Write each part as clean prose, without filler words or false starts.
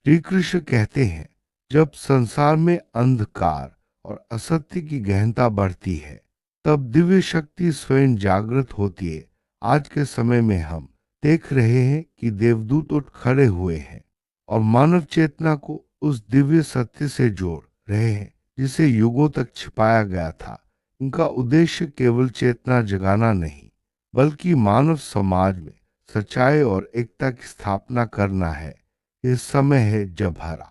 श्री कृष्ण कहते हैं, जब संसार में अंधकार और असत्य की गहनता बढ़ती है, तब दिव्य शक्ति स्वयं जागृत होती है। आज के समय में हम देख रहे हैं कि देवदूत उठ खड़े हुए हैं और मानव चेतना को उस दिव्य सत्य से जोड़ रहे हैं जिसे युगों तक छिपाया गया था। इनका उद्देश्य केवल चेतना जगाना नहीं, बल्कि मानव समाज में सच्चाई और एकता की स्थापना करना है। ये समय है जब हरा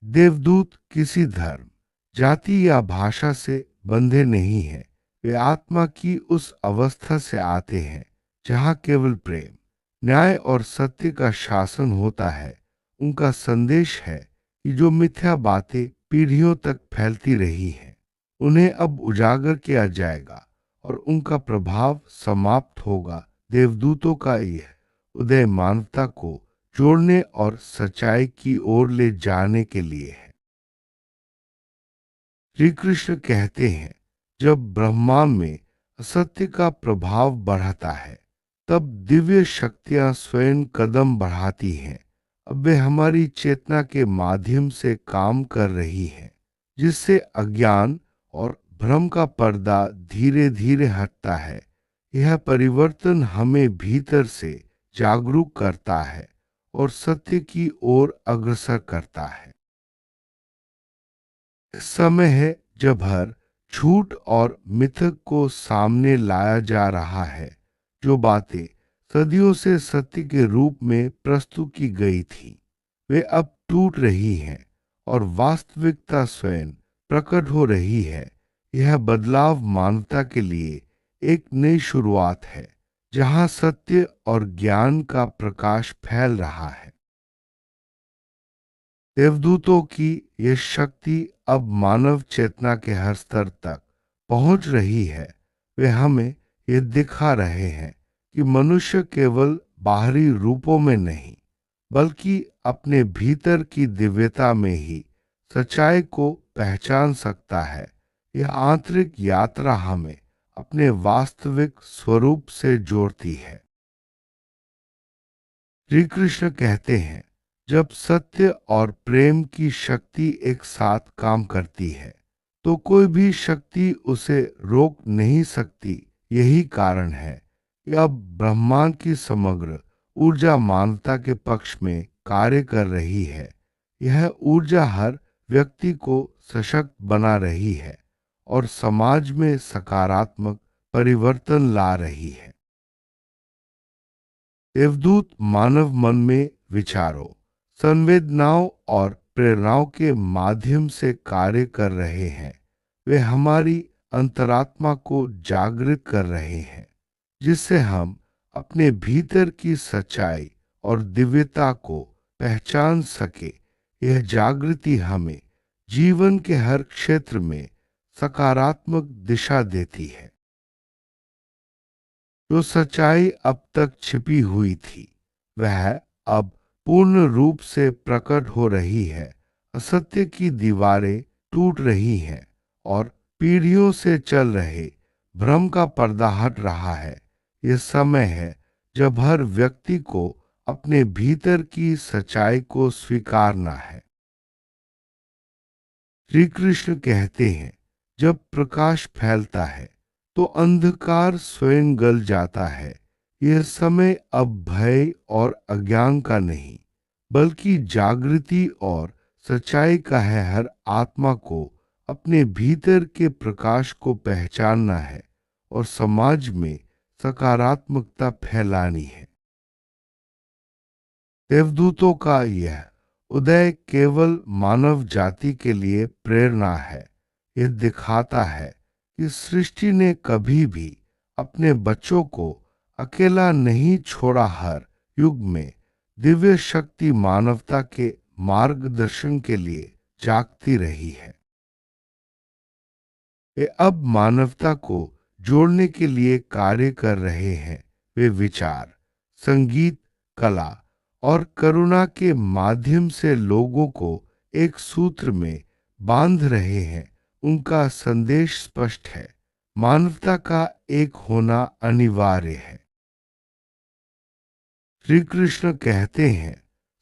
देवदूत किसी धर्म, जाति या भाषा से बंधे नहीं हैं। वे आत्मा की उस अवस्था से आते हैं जहाँ केवल प्रेम, न्याय और सत्य का शासन होता है। उनका संदेश है कि जो मिथ्या बातें पीढ़ियों तक फैलती रही हैं, उन्हें अब उजागर किया जाएगा और उनका प्रभाव समाप्त होगा। देवदूतों का यह उदय मानवता को जोड़ने और सच्चाई की ओर ले जाने के लिए है। श्री कृष्ण कहते हैं, जब ब्रह्मांड में असत्य का प्रभाव बढ़ता है, तब दिव्य शक्तियां स्वयं कदम बढ़ाती हैं। अब वे हमारी चेतना के माध्यम से काम कर रही हैं, जिससे अज्ञान और भ्रम का पर्दा धीरे धीरे हटता है। यह परिवर्तन हमें भीतर से जागरूक करता है और सत्य की ओर अग्रसर करता है। समय है जब हर झूठ और मिथक को सामने लाया जा रहा है। जो बातें सदियों से सत्य के रूप में प्रस्तुत की गई थी, वे अब टूट रही हैं और वास्तविकता स्वयं प्रकट हो रही है। यह बदलाव मानवता के लिए एक नई शुरुआत है, जहां सत्य और ज्ञान का प्रकाश फैल रहा है। देवदूतों की ये शक्ति अब मानव चेतना के हर स्तर तक पहुंच रही है। वे हमें ये दिखा रहे हैं कि मनुष्य केवल बाहरी रूपों में नहीं, बल्कि अपने भीतर की दिव्यता में ही सच्चाई को पहचान सकता है। यह आंतरिक यात्रा हमें अपने वास्तविक स्वरूप से जोड़ती है। श्री कृष्ण कहते हैं, जब सत्य और प्रेम की शक्ति एक साथ काम करती है, तो कोई भी शक्ति उसे रोक नहीं सकती। यही कारण है कि अब ब्रह्मांड की समग्र ऊर्जा मानवता के पक्ष में कार्य कर रही है। यह ऊर्जा हर व्यक्ति को सशक्त बना रही है और समाज में सकारात्मक परिवर्तन ला रही है। देवदूत मानव मन में विचारों, संवेदनाओं और प्रेरणाओं के माध्यम से कार्य कर रहे हैं। वे हमारी अंतरात्मा को जागृत कर रहे हैं, जिससे हम अपने भीतर की सच्चाई और दिव्यता को पहचान सके। यह जागृति हमें जीवन के हर क्षेत्र में सकारात्मक दिशा देती है। जो सच्चाई अब तक छिपी हुई थी, वह अब पूर्ण रूप से प्रकट हो रही है। असत्य की दीवारें टूट रही हैं और पीढ़ियों से चल रहे भ्रम का पर्दा हट रहा है। यह समय है जब हर व्यक्ति को अपने भीतर की सच्चाई को स्वीकारना है। श्री कृष्ण कहते हैं, जब प्रकाश फैलता है, तो अंधकार स्वयं गल जाता है। यह समय अब भय और अज्ञान का नहीं, बल्कि जागृति और सच्चाई का है। हर आत्मा को अपने भीतर के प्रकाश को पहचानना है और समाज में सकारात्मकता फैलानी है। देवदूतों का यह उदय केवल मानव जाति के लिए प्रेरणा है। यह दिखाता है कि सृष्टि ने कभी भी अपने बच्चों को अकेला नहीं छोड़ा। हर युग में दिव्य शक्ति मानवता के मार्गदर्शन के लिए जागती रही है। वे अब मानवता को जोड़ने के लिए कार्य कर रहे हैं। वे विचार, संगीत, कला और करुणा के माध्यम से लोगों को एक सूत्र में बांध रहे हैं। उनका संदेश स्पष्ट है, मानवता का एक होना अनिवार्य है। श्री कृष्ण कहते हैं,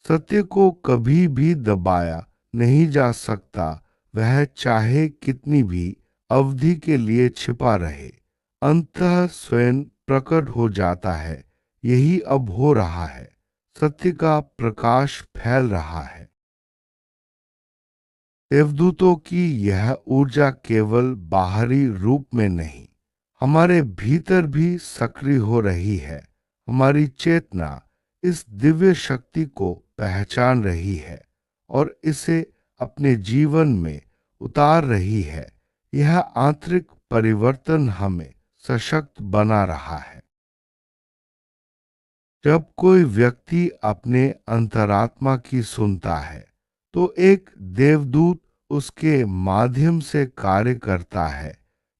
सत्य को कभी भी दबाया नहीं जा सकता, वह चाहे कितनी भी अवधि के लिए छिपा रहे, अंततः स्वयं प्रकट हो जाता है। यही अब हो रहा है। सत्य का प्रकाश फैल रहा है। देवदूतों की यह ऊर्जा केवल बाहरी रूप में नहीं, हमारे भीतर भी सक्रिय हो रही है। हमारी चेतना इस दिव्य शक्ति को पहचान रही है और इसे अपने जीवन में उतार रही है। यह आंतरिक परिवर्तन हमें सशक्त बना रहा है। जब कोई व्यक्ति अपने अंतरात्मा की सुनता है, तो एक देवदूत उसके माध्यम से कार्य करता है।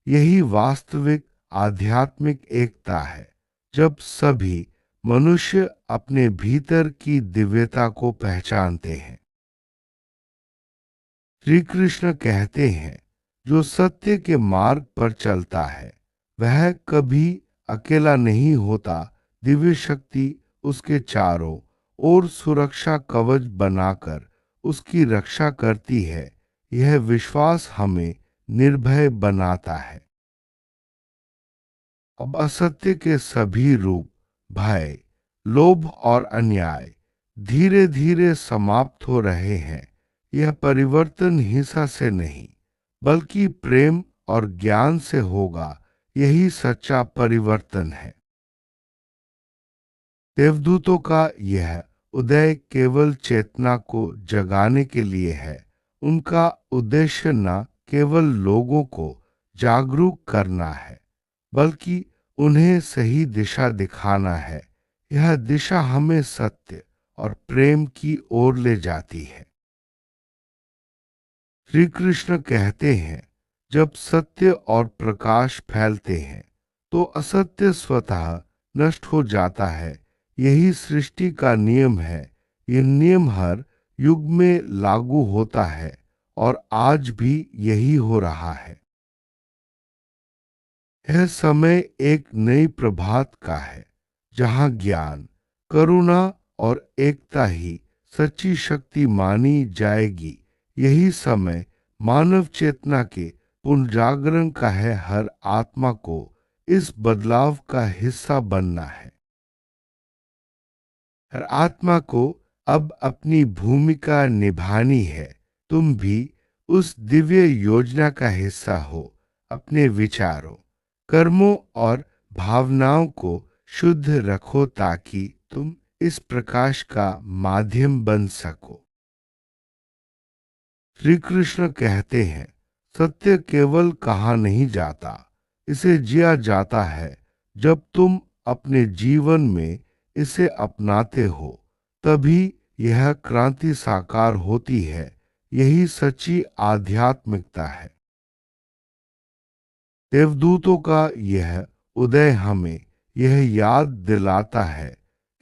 यही वास्तविक आध्यात्मिक एकता है, जब सभी मनुष्य अपने भीतर की दिव्यता को पहचानते हैं। श्री कृष्ण कहते हैं, जो सत्य के मार्ग पर चलता है वह कभी अकेला नहीं होता। दिव्य शक्ति उसके चारों ओर सुरक्षा कवच बनाकर उसकी रक्षा करती है। यह विश्वास हमें निर्भय बनाता है। अब असत्य के सभी रूप, भय, लोभ और अन्याय धीरे धीरे समाप्त हो रहे हैं। यह परिवर्तन हिंसा से नहीं, बल्कि प्रेम और ज्ञान से होगा। यही सच्चा परिवर्तन है। देवदूतों का यह उदय केवल चेतना को जगाने के लिए है। उनका उद्देश्य न केवल लोगों को जागरूक करना है, बल्कि उन्हें सही दिशा दिखाना है। यह दिशा हमें सत्य और प्रेम की ओर ले जाती है। श्री कृष्ण कहते हैं, जब सत्य और प्रकाश फैलते हैं तो असत्य स्वतः नष्ट हो जाता है। यही सृष्टि का नियम है। यह नियम हर युग में लागू होता है और आज भी यही हो रहा है। यह समय एक नई प्रभात का है, जहां ज्ञान, करुणा और एकता ही सच्ची शक्ति मानी जाएगी। यही समय मानव चेतना के पुनर्जागरण का है। हर आत्मा को इस बदलाव का हिस्सा बनना है। हर आत्मा को अब अपनी भूमिका निभानी है। तुम भी उस दिव्य योजना का हिस्सा हो। अपने विचारों, कर्मों और भावनाओं को शुद्ध रखो, ताकि तुम इस प्रकाश का माध्यम बन सको। श्री कृष्ण कहते हैं, सत्य केवल कहा नहीं जाता, इसे जिया जाता है। जब तुम अपने जीवन में इसे अपनाते हो, तभी यह क्रांति साकार होती है। यही सच्ची आध्यात्मिकता है। देवदूतों का यह उदय हमें यह याद दिलाता है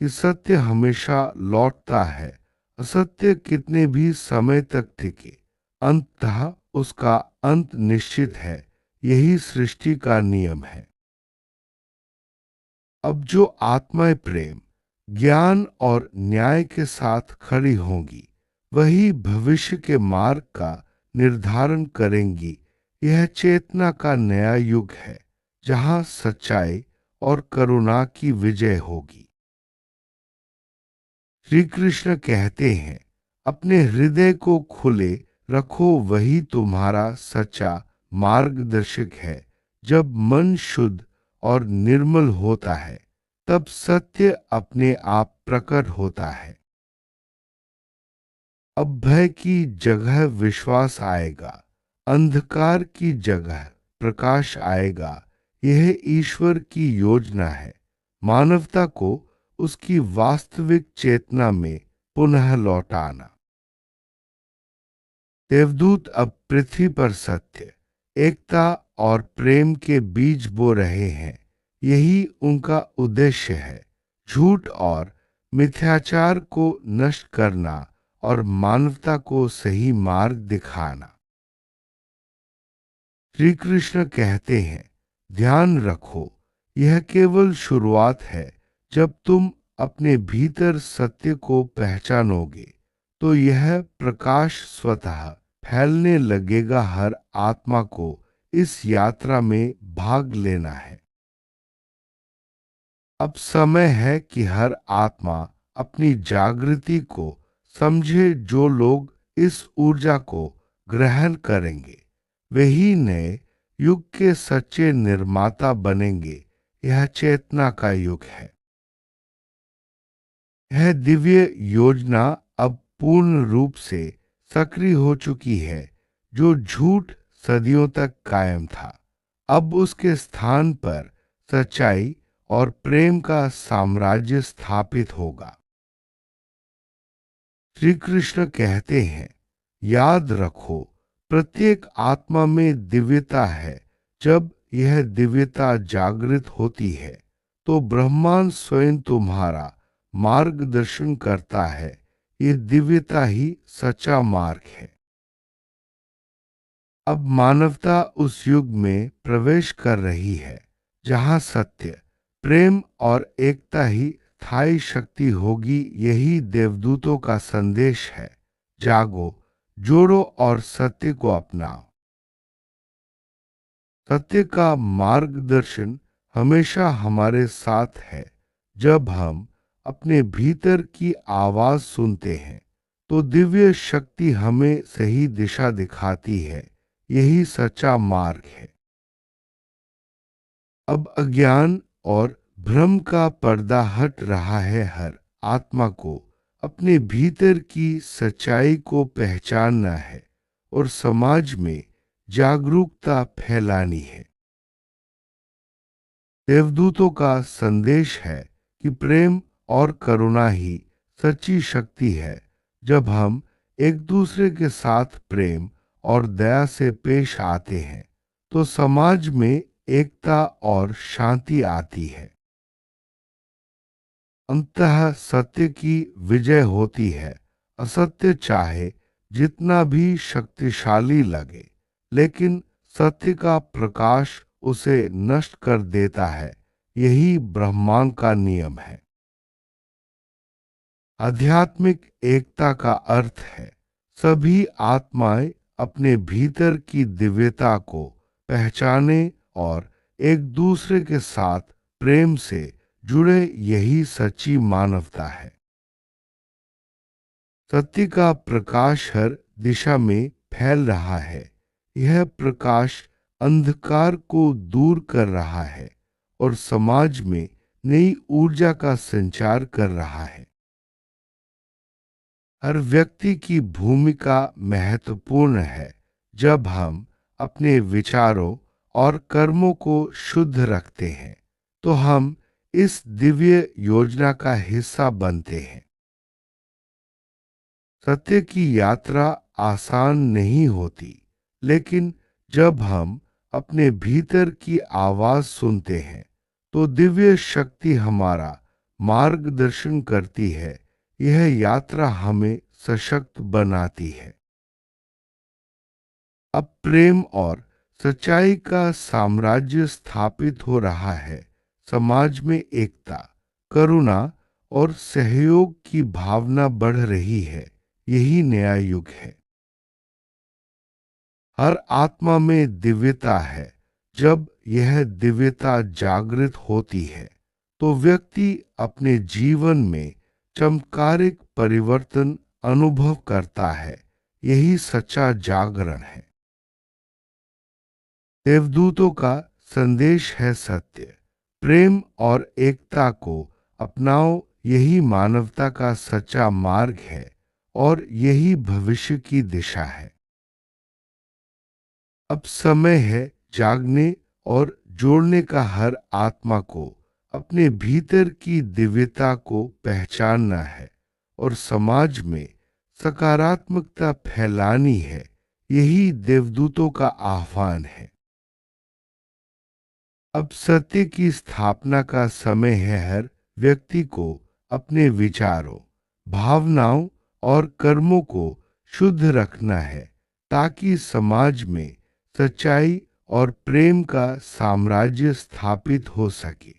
कि सत्य हमेशा लौटता है। असत्य कितने भी समय तक टिके, अंततः उसका अंत निश्चित है। यही सृष्टि का नियम है। अब जो आत्माएं प्रेम, ज्ञान और न्याय के साथ खड़ी होंगी, वही भविष्य के मार्ग का निर्धारण करेंगी। यह चेतना का नया युग है, जहां सच्चाई और करुणा की विजय होगी। श्री कृष्ण कहते हैं, अपने हृदय को खुले रखो, वही तुम्हारा सच्चा मार्गदर्शक है। जब मन शुद्ध और निर्मल होता है, तब सत्य अपने आप प्रकट होता है। अब भय की जगह विश्वास आएगा, अंधकार की जगह प्रकाश आएगा। यह ईश्वर की योजना है, मानवता को उसकी वास्तविक चेतना में पुनः लौटाना। देवदूत अब पृथ्वी पर सत्य, एकता और प्रेम के बीज बो रहे हैं। यही उनका उद्देश्य है। झूठ और मिथ्याचार को नष्ट करना और मानवता को सही मार्ग दिखाना। श्री कृष्ण कहते हैं, ध्यान रखो, यह केवल शुरुआत है। जब तुम अपने भीतर सत्य को पहचानोगे तो यह प्रकाश स्वतः फैलने लगेगा। हर आत्मा को इस यात्रा में भाग लेना है। अब समय है कि हर आत्मा अपनी जागृति को समझे। जो लोग इस ऊर्जा को ग्रहण करेंगे वही नए युग के सच्चे निर्माता बनेंगे। यह चेतना का युग है। यह दिव्य योजना अब पूर्ण रूप से सक्रिय हो चुकी है। जो झूठ सदियों तक कायम था, अब उसके स्थान पर सच्चाई और प्रेम का साम्राज्य स्थापित होगा। श्री कृष्ण कहते हैं, याद रखो, प्रत्येक आत्मा में दिव्यता है। जब यह दिव्यता जागृत होती है तो ब्रह्मांड स्वयं तुम्हारा मार्गदर्शन करता है। ये दिव्यता ही सच्चा मार्ग है। अब मानवता उस युग में प्रवेश कर रही है जहां सत्य, प्रेम और एकता ही स्थायी शक्ति होगी। यही देवदूतों का संदेश है। जागो, जोड़ो और सत्य को अपनाओ। सत्य का मार्गदर्शन हमेशा हमारे साथ है। जब हम अपने भीतर की आवाज सुनते हैं तो दिव्य शक्ति हमें सही दिशा दिखाती है। यही सच्चा मार्ग है। अब अज्ञान और भ्रम का पर्दा हट रहा है। हर आत्मा को अपने भीतर की सच्चाई को पहचानना है और समाज में जागरूकता फैलानी है। देवदूतों का संदेश है कि प्रेम और करुणा ही सच्ची शक्ति है। जब हम एक दूसरे के साथ प्रेम और दया से पेश आते हैं तो समाज में एकता और शांति आती है। अंततः सत्य की विजय होती है। असत्य चाहे जितना भी शक्तिशाली लगे, लेकिन सत्य का प्रकाश उसे नष्ट कर देता है। यही ब्रह्मांड का नियम है। आध्यात्मिक एकता का अर्थ है सभी आत्माएं अपने भीतर की दिव्यता को पहचाने और एक दूसरे के साथ प्रेम से जुड़े। यही सच्ची मानवता है। सत्य का प्रकाश हर दिशा में फैल रहा है। यह प्रकाश अंधकार को दूर कर रहा है और समाज में नई ऊर्जा का संचार कर रहा है। हर व्यक्ति की भूमिका महत्वपूर्ण है। जब हम अपने विचारों और कर्मों को शुद्ध रखते हैं तो हम इस दिव्य योजना का हिस्सा बनते हैं। सत्य की यात्रा आसान नहीं होती, लेकिन जब हम अपने भीतर की आवाज सुनते हैं तो दिव्य शक्ति हमारा मार्गदर्शन करती है। यह यात्रा हमें सशक्त बनाती है। अब प्रेम और सच्चाई का साम्राज्य स्थापित हो रहा है। समाज में एकता, करुणा और सहयोग की भावना बढ़ रही है। यही नया युग है। हर आत्मा में दिव्यता है। जब यह दिव्यता जागृत होती है तो व्यक्ति अपने जीवन में चमत्कारिक परिवर्तन अनुभव करता है। यही सच्चा जागरण है। देवदूतों का संदेश है सत्य, प्रेम और एकता को अपनाओ। यही मानवता का सच्चा मार्ग है और यही भविष्य की दिशा है। अब समय है जागने और जोड़ने का। हर आत्मा को अपने भीतर की दिव्यता को पहचानना है और समाज में सकारात्मकता फैलानी है। यही देवदूतों का आह्वान है। अब सत्य की स्थापना का समय है। हर व्यक्ति को अपने विचारों, भावनाओं और कर्मों को शुद्ध रखना है ताकि समाज में सच्चाई और प्रेम का साम्राज्य स्थापित हो सके।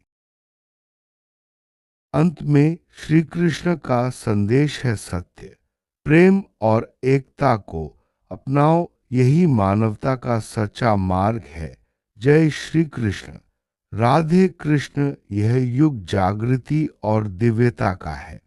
अंत में श्री कृष्ण का संदेश है सत्य, प्रेम और एकता को अपनाओ, यही मानवता का सच्चा मार्ग है। जय श्री कृष्ण। राधे कृष्ण। यह युग जागृति और दिव्यता का है।